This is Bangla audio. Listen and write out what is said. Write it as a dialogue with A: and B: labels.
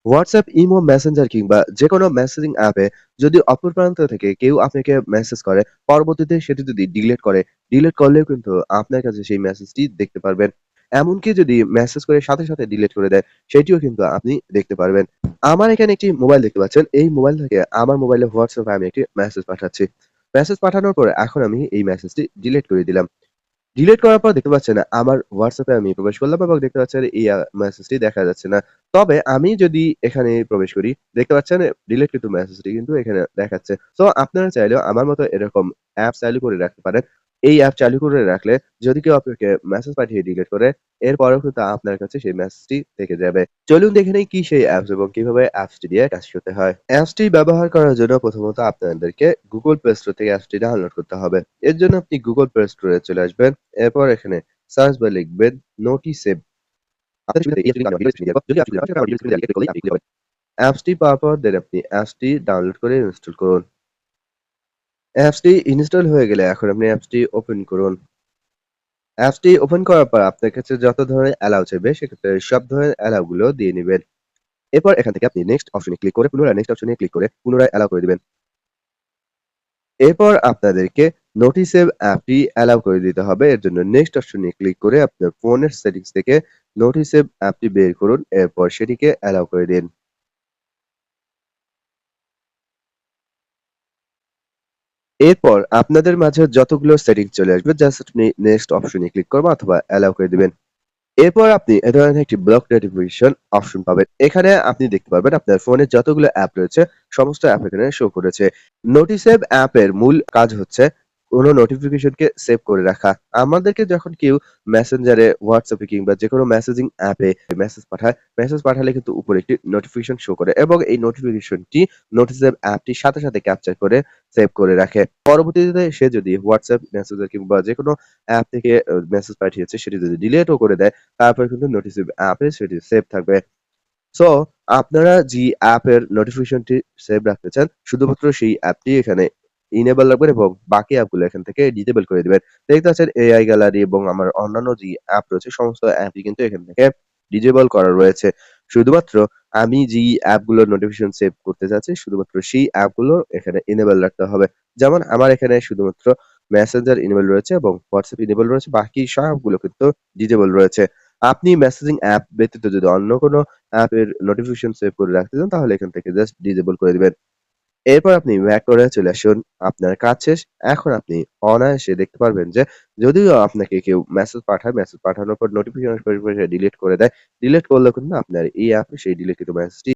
A: WhatsApp, ইমো, মেসেঞ্জার কিংবা যেকোনো মেসেজিং অ্যাপে যদি অপর প্রান্ত থেকে কেউ আপনাকে মেসেজ করে, পরবর্তীতে সেটি যদি ডিলিট করে, ডিলিট করলেও কিন্তু আপনার কাছে সেই মেসেজটি দেখতে পারবেন। এমনকি যদি মেসেজ করে সাথে ডিলিট করে দেয়, সেটিও কিন্তু আপনি দেখতে পারবেন। আমার এখানে একটি মোবাইল দেখতে পাচ্ছেন। এই মোবাইল থেকে আমার মোবাইলে WhatsApp এ আমি একটি মেসেজ পাঠাচ্ছি। মেসেজ পাঠানোর পরে এখন আমি এই মেসেজটি ডিলিট করে দিলাম। ডিলিট করার পর দেখতে পাচ্ছেন আমার WhatsApp এ আমি প্রবেশ করলাম এবং দেখতে পাচ্ছেন এই মেসেজটি দেখা যাচ্ছে না। তবে আমি যদি এখানে প্রবেশ করি, দেখতে পাচ্ছেন ডিলিট কিন্তু মেসেজটি কিন্তু এখানে দেখাচ্ছে। সো আপনারা চাইলেও আমার মতো এরকম অ্যাপ চালু করে রাখতে পারেন। এই অ্যাপ চালু করে রাখলে যদি কেউ আপনাকে মেসেজ পাঠিয়ে ডিলিট করে, এরপরেও কিন্তু আপনার কাছে সেই মেসেজটি থেকে যাবে। চলুন দেখে নেই কি সেই অ্যাপস এবং কিভাবে অ্যাপসটি দিয়ে কাজ করতে হয়। অ্যাপসটি ব্যবহার করার জন্য প্রথমত আপনাদেরকে Google Play Store থেকে অ্যাপসটি ডাউনলোড করতে হবে। এর জন্য আপনি Google Play Store এ চলে আসবেন। এরপর এখানে সার্চ বারে লিখবেন নোটিসেভ। অ্যাপসটি পাওয়ার পর দেন আপনি অ্যাপসটি ডাউনলোড করে ইনস্টল করুন। অ্যাপসটি ইনস্টল হয়ে গেলে এখন আপনি অ্যাপসটি ওপেন করুন। অ্যাপসটি ওপেন করার পর আপনার কাছে যত ধরনের অ্যালাউ চাইবে সেক্ষেত্রে সব ধরনের অ্যালাউ গুলো দিয়ে নিবেন। এরপর এখান থেকে আপনি নেক্সট অপশনে ক্লিক করে পুনরায় নেক্সট অপশনে ক্লিক করে পুনরায় অ্যালাউ করে দিবেন। এরপর আপনাদেরকে নোটিসেভ অ্যাপটি অ্যালাউ করে দিতে হবে। এর জন্য নেক্সট অপশনে ক্লিক করে আপনার ফোনের সেটিংস থেকে নোটিসেভ অ্যাপটি বের করুন। এরপর সেটিকে অ্যালাউ করে দিন। এরপর আপনাদের মাঝে যতগুলো সেটিংস চলে আসবে জাস্ট আপনি নেক্সট অপশনে ক্লিক করবেন অথবা অ্যালাউ করে দিবেন। এরপর আপনি এ ধরনের একটি ব্লক নোটিফিকেশন অপশন পাবেন। এখানে আপনি দেখতে পারবেন আপনার ফোনে যতগুলো অ্যাপ রয়েছে সমস্ত অ্যাপ এখানে শো করেছে। নোটিসেভ অ্যাপের মূল কাজ হচ্ছে কোনো নোটিফিকেশনকে সেভ করে রাখা। আমাদেরকে যখন কেউ মেসেঞ্জারে, WhatsApp এ কিংবা যেকোনো মেসেজিং অ্যাপে মেসেজ পাঠায়, মেসেজ পাঠালে কিন্তু উপরে একটি নোটিফিকেশন শো করে এবং এই নোটিফিকেশনটি নোটিসেভ অ্যাপটির সাথে ক্যাপচার করে সেভ করে রাখে। পরবর্তীতে সে যদি WhatsApp, মেসেঞ্জার কিংবা যেকোনো অ্যাপ থেকে মেসেজ পাঠিয়েছে সেটি যদি ডিলিটও করে দেয় তারপরে কিন্তু নোটিসেভ অ্যাপে সেটি সেভ থাকবে। সো আপনারা যে অ্যাপের নোটিফিকেশনটি সেভ রাখতে চান শুধুমাত্র সেই অ্যাপটি এখানে ইনেবল রাখবেন এবং বাকি অ্যাপগুলো এখান থেকে ডিসেবল করে দিবেন। দেখতে পাচ্ছেন এআই গ্যালারি এবং আমার অন্যান্য যে অ্যাপ রয়েছে সমস্ত অ্যাপই কিন্তু এখান থেকে ডিসেবল করা রয়েছে। শুধুমাত্র আমি যেই অ্যাপগুলোর নোটিফিকেশন সেভ করতে চাচ্ছি শুধুমাত্র সেই অ্যাপগুলো এখানে ইনেবল রাখতে হবে। যেমন আমার এখানে শুধুমাত্র মেসেঞ্জার ইনেবল রয়েছে এবং WhatsApp ইনেবল রয়েছে। বাকি সবগুলো কিন্তু ডিসেবল রয়েছে। আপনি মেসেজিং অ্যাপ ব্যতীত যদি অন্য কোনো অ্যাপের নোটিফিকেশন সেভ করে রাখতে চান তাহলে এখান থেকে জাস্ট ডিসেবল করে দিবেন। এরপর আপনি ব্যাক করে চলে আসুন। আপনার কাজ শেষ। এখন আপনি অনায়াসে দেখতে পারবেন যে যদিও আপনাকে কেউ মেসেজ পাঠায়, মেসেজ পাঠানোর পর নোটিফিকেশন ডিলিট করে দেয়। ডিলিট করলেও কিন্তু আপনার এই অ্যাপে সেই ডিলিটকৃত মেসেজটি